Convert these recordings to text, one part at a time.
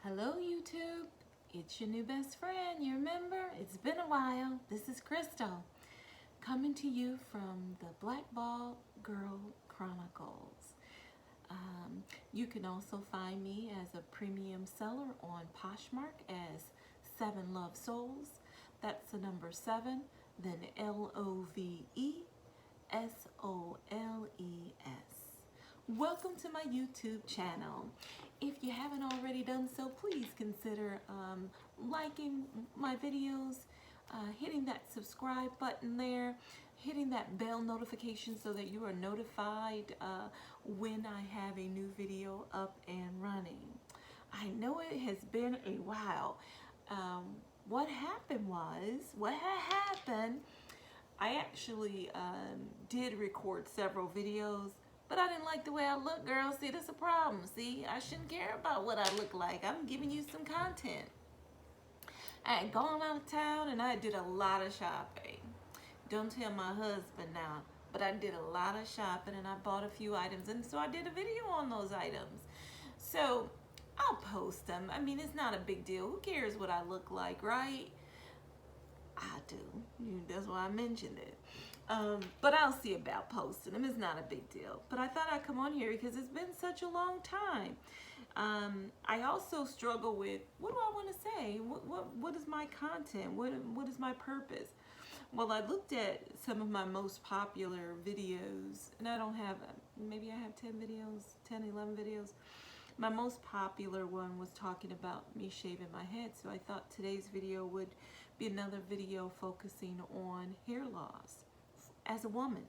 Hello YouTube, it's your new best friend, you remember? It's been a while. This is Crystal, coming to you from the Black Ball Girl Chronicles. You can also find me as a premium seller on Poshmark as 7 Love Souls. That's the number 7, then LOVESOLES. Welcome to my YouTube channel. If you haven't already done so, please consider liking my videos, hitting that subscribe button there, hitting that bell notification so that you are notified when I have a new video up and running. I know it has been a while. What happened, I actually did record several videos, but I didn't like the way I look, girl. See, that's a problem. See, I shouldn't care about what I look like. I'm giving you some content. I had gone out of town and I did a lot of shopping. Don't tell my husband now, but I did a lot of shopping and I bought a few items, and so I did a video on those items. So I'll post them. I mean, it's not a big deal. Who cares what I look like, right? I do. That's why I mentioned it. But I'll see about posting them. It's not a big deal. But I thought I'd come on here because it's been such a long time. I also struggle with, what do I want to say? What is my content? What is my purpose? Well, I looked at some of my most popular videos, and I don't have, maybe I have 10 videos, 10, 11 videos. My most popular one was talking about me shaving my head, so I thought today's video would be another video focusing on hair loss as a woman.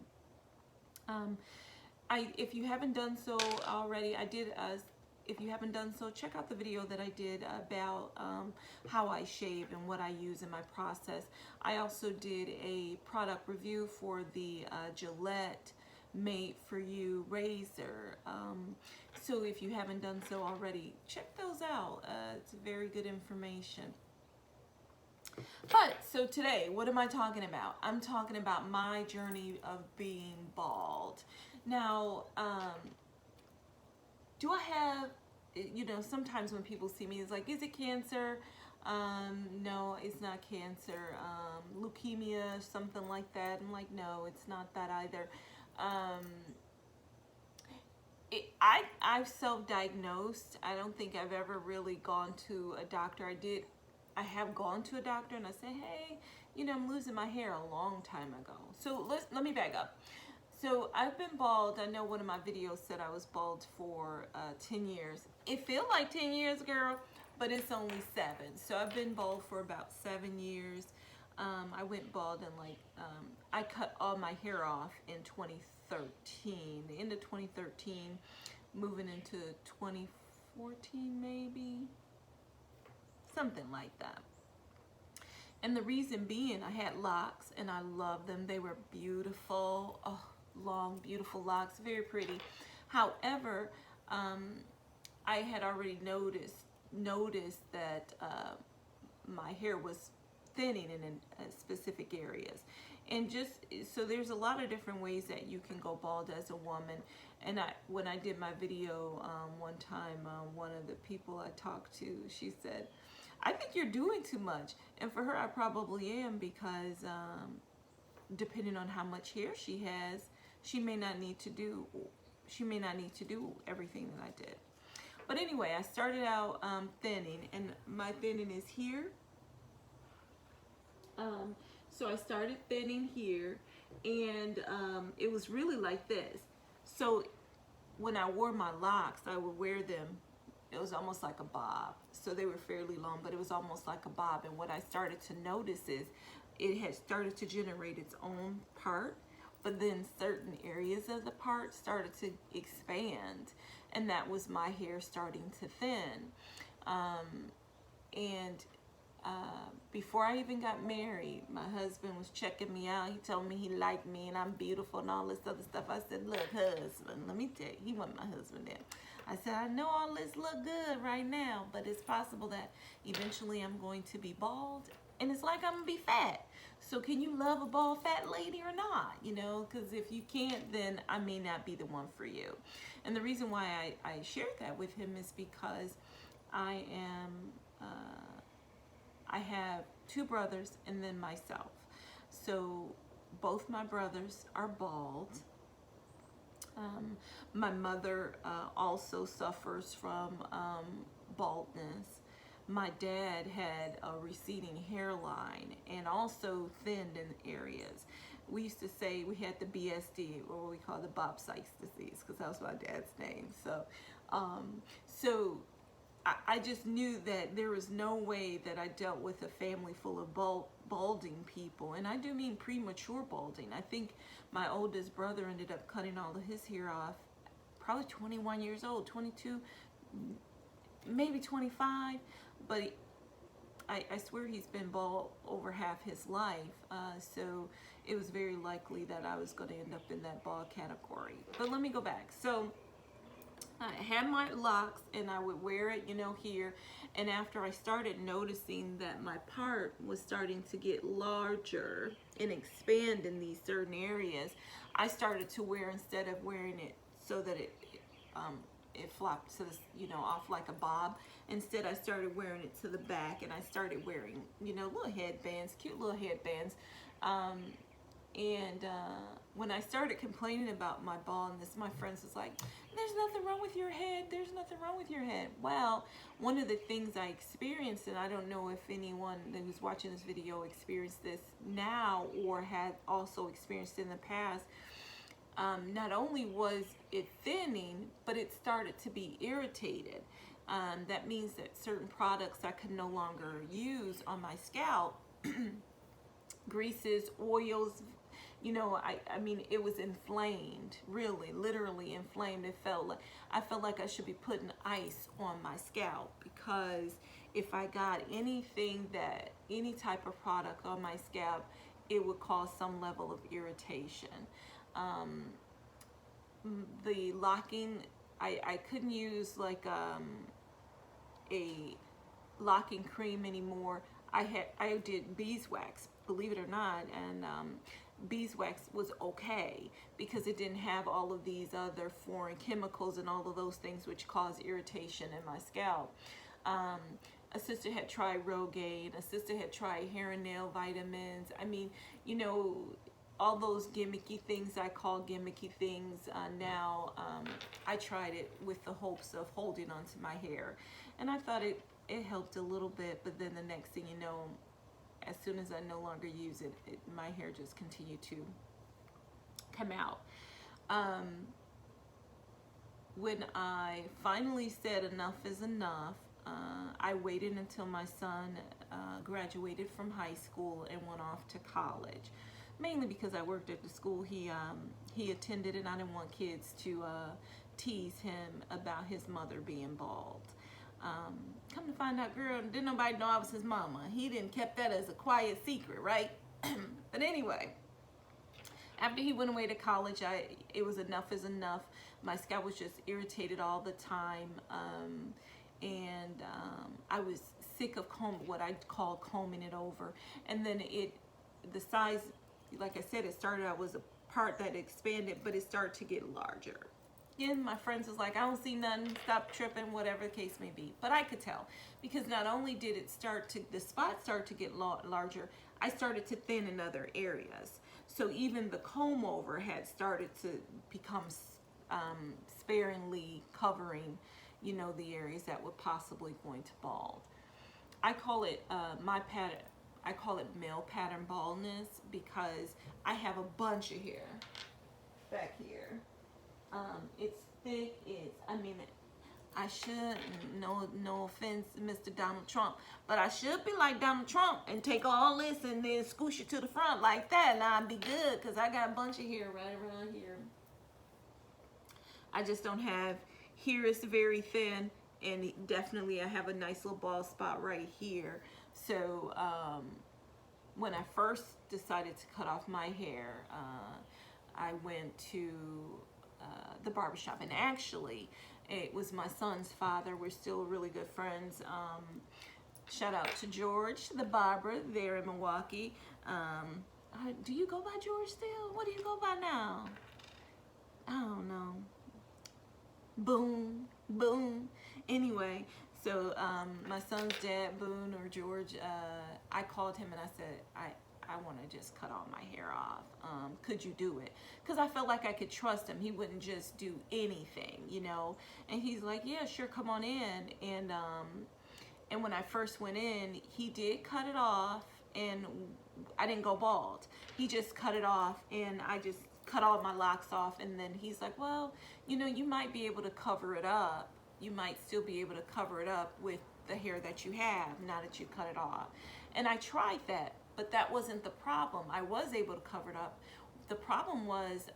If you haven't done so already, if you haven't done so, check out the video that I did about how I shave and what I use in my process. I also did a product review for the Gillette Made For You razor. So if you haven't done so already, check those out. It's very good information. But so today, what am I talking about? I'm talking about my journey of being bald. Now, do I have, you know, sometimes when people see me, it's like, is it cancer? No, it's not cancer. Leukemia, something like that. I'm like, no, it's not that either. I've self-diagnosed. I don't think I've ever really gone to a doctor. I have gone to a doctor and I said, hey, you know, I'm losing my hair a long time ago. So let me back up. So I've been bald. I know one of my videos said I was bald for 10 years. It feels like 10 years, girl, but it's only 7. So I've been bald for about 7 years. I went bald and I cut all my hair off in 2013, the end of 2013, moving into 2014 maybe, something like that. And the reason being, I had locks and I loved them. They were beautiful, oh, long, beautiful locks, very pretty. However, I had already noticed that my hair was thinning in specific areas. And just, so there's a lot of different ways that you can go bald as a woman. And when I did my video one time, one of the people I talked to, she said, I think you're doing too much. And for her, I probably am, because depending on how much hair she has, she may not need to do everything that I did. But anyway, I started out thinning, and my thinning is here. So I started thinning here, and it was really like this. So when I wore my locks, I would wear them, it was almost like a bob. So they were fairly long, but it was almost like a bob. And what I started to notice is it had started to generate its own part, but then certain areas of the part started to expand, and that was my hair starting to thin. Before I even got married, my husband was checking me out. He told me he liked me and I'm beautiful and all this other stuff. I said, look, husband, let me tell you, he wasn't my husband then. I said, I know all this look good right now, but it's possible that eventually I'm going to be bald, and it's like I'm gonna be fat. So can you love a bald fat lady or not? You know, because if you can't, then I may not be the one for you. And the reason why I shared that with him is because I am, I have two brothers and then myself. So both my brothers are bald. My mother also suffers from baldness. My dad had a receding hairline and also thinned in areas. We used to say we had the BSD, or what we call the Bob Sykes disease, because that was my dad's name. So I just knew that there was no way that I dealt with a family full of balding people. And I do mean premature balding. I think my oldest brother ended up cutting all of his hair off, probably 21 years old, 22, maybe 25. But I swear he's been bald over half his life. So it was very likely that I was going to end up in that bald category. But let me go back. So I had my locks and I would wear it, you know, here. And after I started noticing that my part was starting to get larger and expand in these certain areas, I started to wear, instead of wearing it so that it flopped to the, you know, off like a bob. Instead, I started wearing it to the back, and I started wearing, you know, little headbands, cute little headbands. When I started complaining about my baldness, my friends was like, there's nothing wrong with your head. There's nothing wrong with your head. Well, one of the things I experienced, and I don't know if anyone who's watching this video experienced this now or had also experienced it in the past, not only was it thinning, but it started to be irritated. That means that certain products I could no longer use on my scalp, greases, oils, you know, I mean, it was inflamed, really, literally inflamed. I felt like I should be putting ice on my scalp, because if I got anything any type of product on my scalp, it would cause some level of irritation. The locking, I couldn't use like a locking cream anymore. I did beeswax, believe it or not, and beeswax was okay because it didn't have all of these other foreign chemicals and all of those things which cause irritation in my scalp. A sister had tried Rogaine, a sister had tried hair and nail vitamins. I mean, you know, all those gimmicky things I call gimmicky things now. I tried it with the hopes of holding onto my hair, and I thought it helped a little bit, but then the next thing you know, as soon as I no longer use it, my hair just continued to come out. When I finally said enough is enough, I waited until my son graduated from high school and went off to college, mainly because I worked at the school he attended, and I didn't want kids to tease him about his mother being bald. Come to find out, girl, didn't nobody know I was his mama. He didn't kept that as a quiet secret, right? But anyway, after he went away to college, it was enough is enough. My scalp was just irritated all the time, and I was sick of what I call combing it over. And then the size, like I said, it started out was a part that expanded, but it started to get larger. Again, my friends was like, I don't see nothing, stop tripping, whatever the case may be. But I could tell, because not only did the spot start to get larger, I started to thin in other areas. So even the comb over had started to become sparingly covering, you know, the areas that were possibly going to bald. I call it I call it male pattern baldness, because I have a bunch of hair back here. It's thick. I should, no offense, Mr. Donald Trump, but I should be like Donald Trump and take all this and then scoosh it to the front like that, and I'd be good, because I got a bunch of hair right around here. I just don't have, here is very thin, and definitely I have a nice little bald spot right here. So when I first decided to cut off my hair, I went to the barbershop, and actually it was my son's father. We're still really good friends. Shout out to George, the barber there in Milwaukee. Do you go by George still? What do you go by now? I don't know. Boom, boom. Anyway, So my son's dad, Boone or George, I called him and I said, I want to just cut all my hair off. Could you do it? Because I felt like I could trust him. He wouldn't just do anything, you know. And he's like, yeah, sure, come on in. And when I first went in, he did cut it off, and I didn't go bald. He just cut it off, and I just cut all my locks off. And then he's like, well, you know, you might be able to cover it up. You might still be able to cover it up with the hair that you have, now that you cut it off. And I tried that, but that wasn't the problem. I was able to cover it up. The problem was,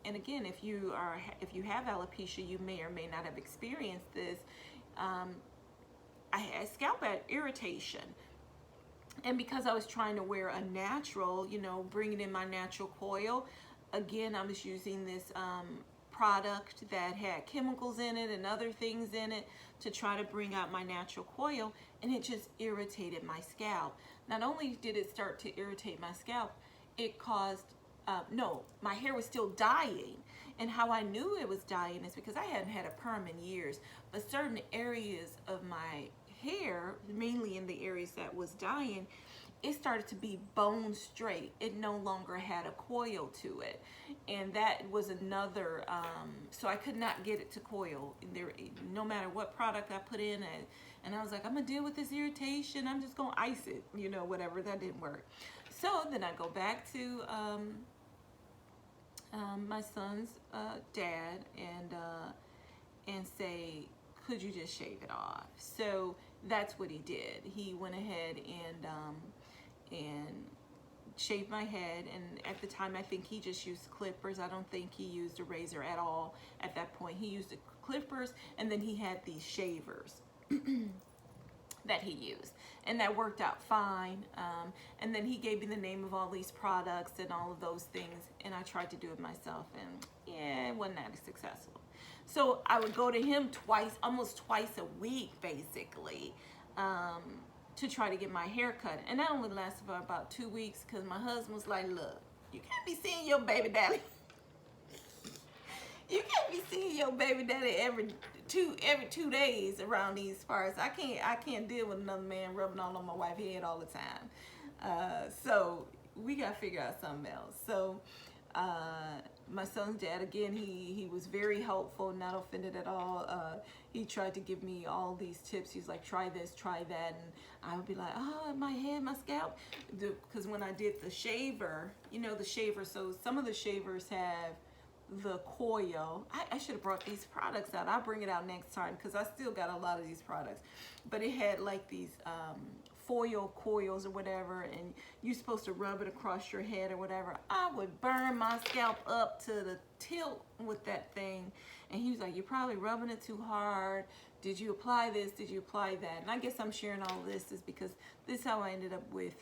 and again, if you have alopecia, you may or may not have experienced this. I had scalp irritation. And because I was trying to wear a natural, you know, bringing in my natural coil, again, I was using this product that had chemicals in it and other things in it to try to bring out my natural coil, and it just irritated my scalp. Not only did it start to irritate my scalp, it caused, my hair was still dying. And how I knew it was dying is because I hadn't had a perm in years, but certain areas of my hair, mainly in the areas that was dying, it started to be bone straight. It no longer had a coil to it. And that was another, so I could not get it to coil. There, no matter what product I put in, and I was like, I'm gonna deal with this irritation, I'm just gonna ice it, you know, whatever. That didn't work. So then I go back to my son's dad and say, could you just shave it off? So that's what he did. He went ahead and shaved my head, and at the time I think he just used clippers. I don't think he used a razor at all at that point. He used the clippers, and then he had these shavers that he used, and that worked out fine. And then he gave me the name of all these products and all of those things, and I tried to do it myself, and yeah, it wasn't that successful. So I would go to him almost twice a week, basically, to try to get my hair cut. And that only lasted for about 2 weeks, because my husband was like, look, you can't be seeing your baby daddy. You can't be seeing your baby daddy every 2 days around these parts. I can't deal with another man rubbing all on my wife's head all the time. So we got to figure out something else. So my son's dad, again, he was very helpful, not offended at all. He tried to give me all these tips. He's like, try this, try that. And I would be like, oh, my head, my scalp. Because when I did the shaver, you know, the shaver, so some of the shavers have the coil. I should have brought these products out. I'll bring it out next time, because I still got a lot of these products. But it had like these foil coils or whatever, and you're supposed to rub it across your head or whatever. I would burn my scalp up to the tilt with that thing. And he was like, you're probably rubbing it too hard. Did you apply this? Did you apply that? And I guess I'm sharing all of this is because this is how I ended up with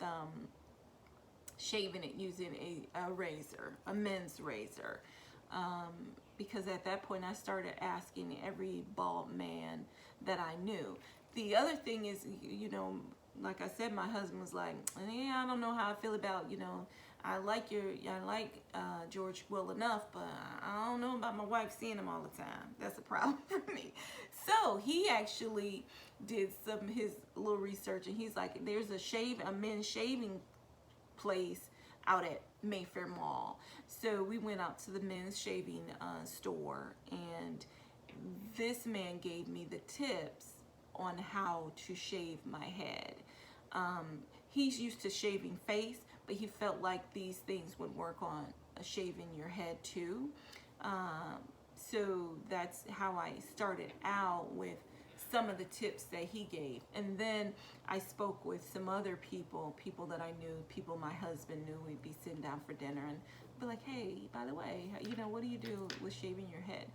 shaving it using a razor, a men's razor. Because at that point I started asking every bald man that I knew. The other thing is, you know, like I said, my husband was like, yeah, I don't know how I feel about, you know, I like George well enough, but I don't know about my wife seeing him all the time. That's a problem for me. So he actually did his little research, and he's like, there's a men's shaving place out at Mayfair Mall. So we went out to the men's shaving store, and this man gave me the tips on how to shave my head. He's used to shaving face, but he felt like these things would work on shaving your head too. So that's how I started out with some of the tips that he gave. And then I spoke with some other people that I knew, people my husband knew. We'd be sitting down for dinner and be like, hey, by the way, you know, what do you do with shaving your head?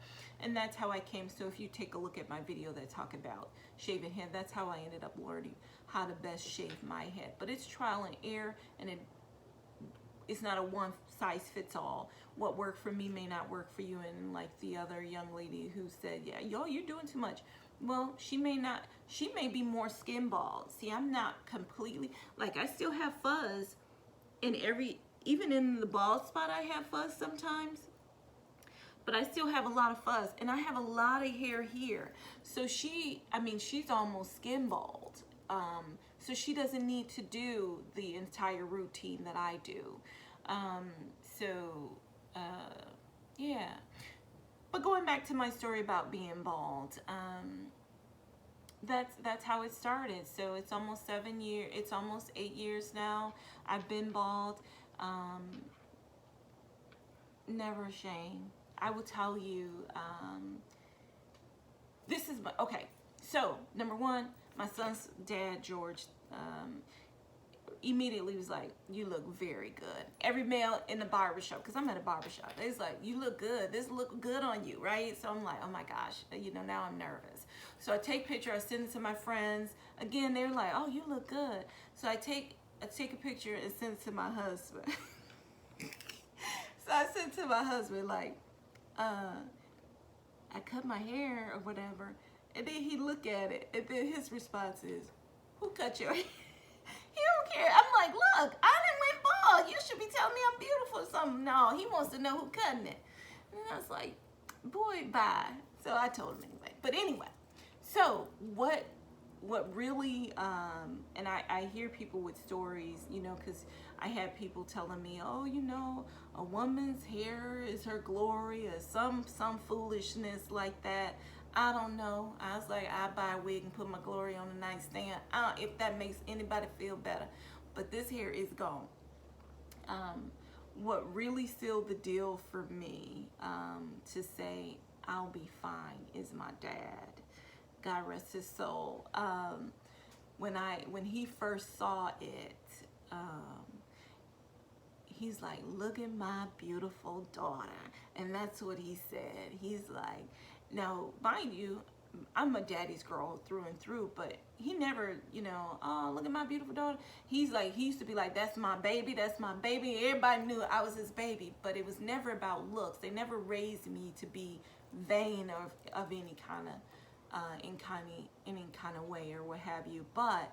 And that's how I came. So if you take a look at my video that talk about shaving head, that's how I ended up learning how to best shave my head. But it's trial and error, and it's not a one size fits all. What worked for me may not work for you. And like the other young lady who said, yeah, you're doing too much. Well, she may be more skin bald. See, I'm not completely, like, I still have fuzz in even in the bald spot I have fuzz sometimes. but I still have a lot of fuzz, and I have a lot of hair here. So she's almost skin bald. So she doesn't need to do the entire routine that I do. Um, so, yeah. But going back to my story about being bald, that's how it started. So it's almost 7 years. It's almost 8 years now. I've been bald. Never ashamed. I will tell you. This is my okay. So number one, my son's dad, George, immediately was like, "You look very good." Every male in the barbershop, because I'm at a barbershop, it's like, "You look good. This look good on you," right? So I'm like, "Oh my gosh," now I'm nervous. So I take picture, I send it to my friends. Again, they're like, "Oh, you look good." So I take a picture and send it to my husband. So I sent to my husband like, I cut my hair or whatever, and then he look at it, and then his response is, "Who cut your hair?" He don't care. I'm like, "Look, I done went bald. You should be telling me I'm beautiful or something." No, he wants to know who cutting it. And I was like, "Boy, bye." So I told him anyway. But anyway, so what really, and I hear people with stories, because I had people telling me, "Oh, a woman's hair is her glory," or some foolishness like that. I don't know. I was like, I buy a wig and put my glory on the nightstand. If that makes anybody feel better. But this hair is gone. What really sealed the deal for me, to say I'll be fine, is my dad. God rest his soul. When he first saw it, he's like, "Look at my beautiful daughter." And that's what he said. He's like, now, mind you, I'm a daddy's girl through and through, but he never, "Oh, look at my beautiful daughter." He used to be like, "That's my baby, that's my baby." Everybody knew I was his baby, but it was never about looks. They never raised me to be vain of any kind of way or what have you. But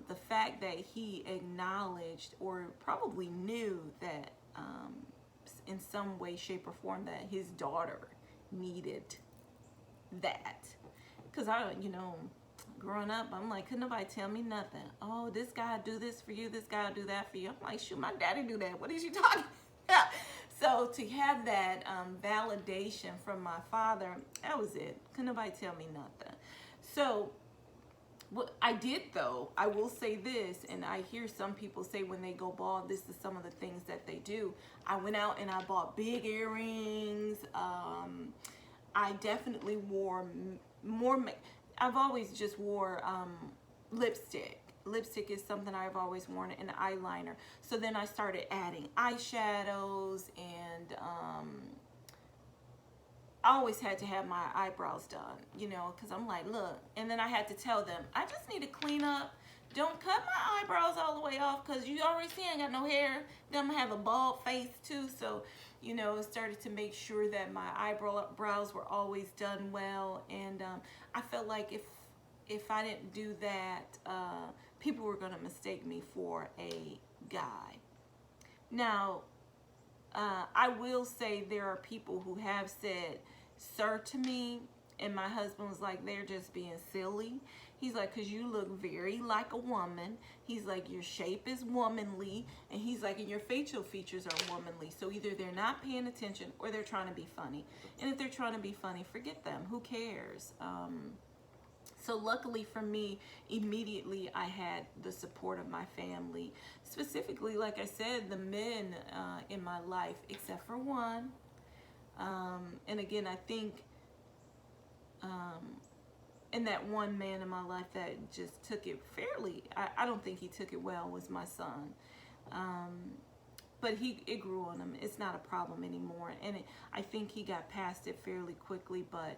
the fact that he acknowledged or probably knew that in some way, shape, or form that his daughter needed that. Because growing up, I'm like, couldn't nobody tell me nothing. "Oh, this guy do this for you, this guy do that for you." I'm like, shoot, my daddy do that. What is you talking about? So to have that validation from my father, that was it. Couldn't nobody tell me nothing. So what I did, though, I will say this, and I hear some people say when they go bald, this is some of the things that they do. I went out and I bought big earrings. I definitely wore more. I've always just wore lipstick. Lipstick is something I've always worn, and eyeliner. So then I started adding eyeshadows, and I always had to have my eyebrows done, because I'm like, look. And then I had to tell them, I just need to clean up. Don't cut my eyebrows all the way off, because you already see I got no hair. Then I'm going to have a bald face too. So, started to make sure that my eyebrows were always done well. And I felt like if I didn't do that, people were going to mistake me for a guy. Now, I will say there are people who have said "sir" to me, and my husband was like, "They're just being silly." He's like, "Because you look very like a woman." He's like, "Your shape is womanly." And he's like, "And your facial features are womanly." So either they're not paying attention or they're trying to be funny. And if they're trying to be funny, forget them. Who cares? So luckily for me, immediately I had the support of my family. Specifically, like I said, the men in my life, except for one. And again, I think and that one man in my life that just took it fairly, I don't think he took it well, was my son. But it grew on him. It's not a problem anymore. And I think he got past it fairly quickly, but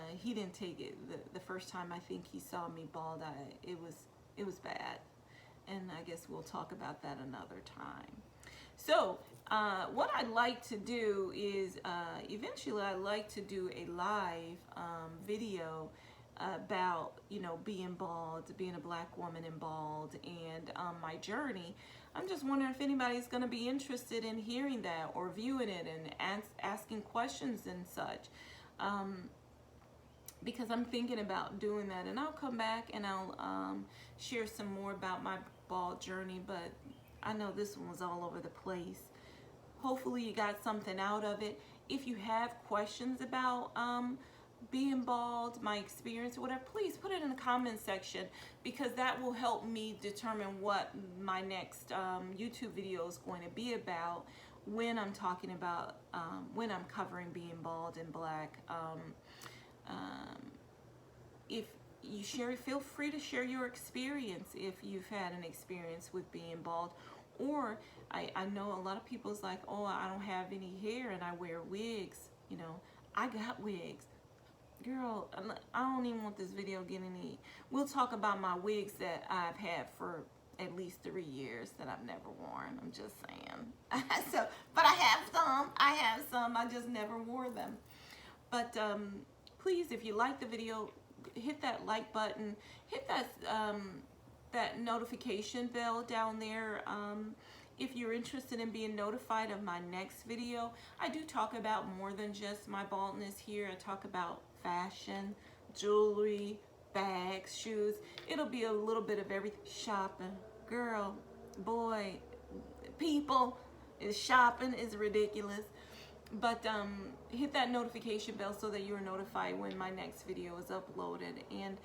he didn't take it. The first time I think he saw me bald, it was bad. And I guess we'll talk about that another time. So what I'd like to do is eventually I'd like to do a live video about, you know, being bald, being a black woman and bald, and my journey. I'm just wondering if anybody's going to be interested in hearing that or viewing it and asking questions and such. Because I'm thinking about doing that, and I'll come back and I'll share some more about my bald journey, but I know this one was all over the place. Hopefully you got something out of it. If you have questions about being bald, my experience, or whatever, please put it in the comment section, because that will help me determine what my next YouTube video is going to be about when I'm talking about, when I'm covering being bald and black. If you share, feel free to share your experience if you've had an experience with being bald. Or I know a lot of people's like, oh, I don't have any hair and I wear wigs. You know, I got wigs. Girl, I don't even want this video getting any. We'll talk about my wigs that I've had for at least 3 years that I've never worn. I'm just saying. So, but I have some. I just never wore them. But please, if you like the video, hit that like button. Hit that that notification bell down there. If you're interested in being notified of my next video, I do talk about more than just my baldness here. I talk about fashion, jewelry, bags, shoes. It'll be a little bit of everything. Shopping. Girl, boy, people, shopping is ridiculous. But hit that notification bell so that you're notified when my next video is uploaded. And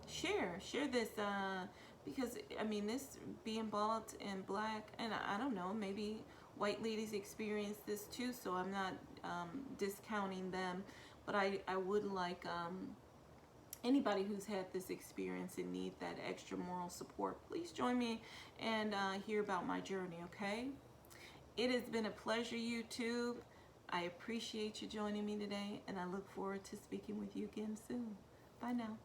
share this, because I mean, this being bald and black, and I don't know, maybe white ladies experience this too, so I'm not discounting them, but I would like anybody who's had this experience and need that extra moral support, please join me and hear about my journey, okay? It has been a pleasure, YouTube. I appreciate you joining me today, and I look forward to speaking with you again soon. Bye now.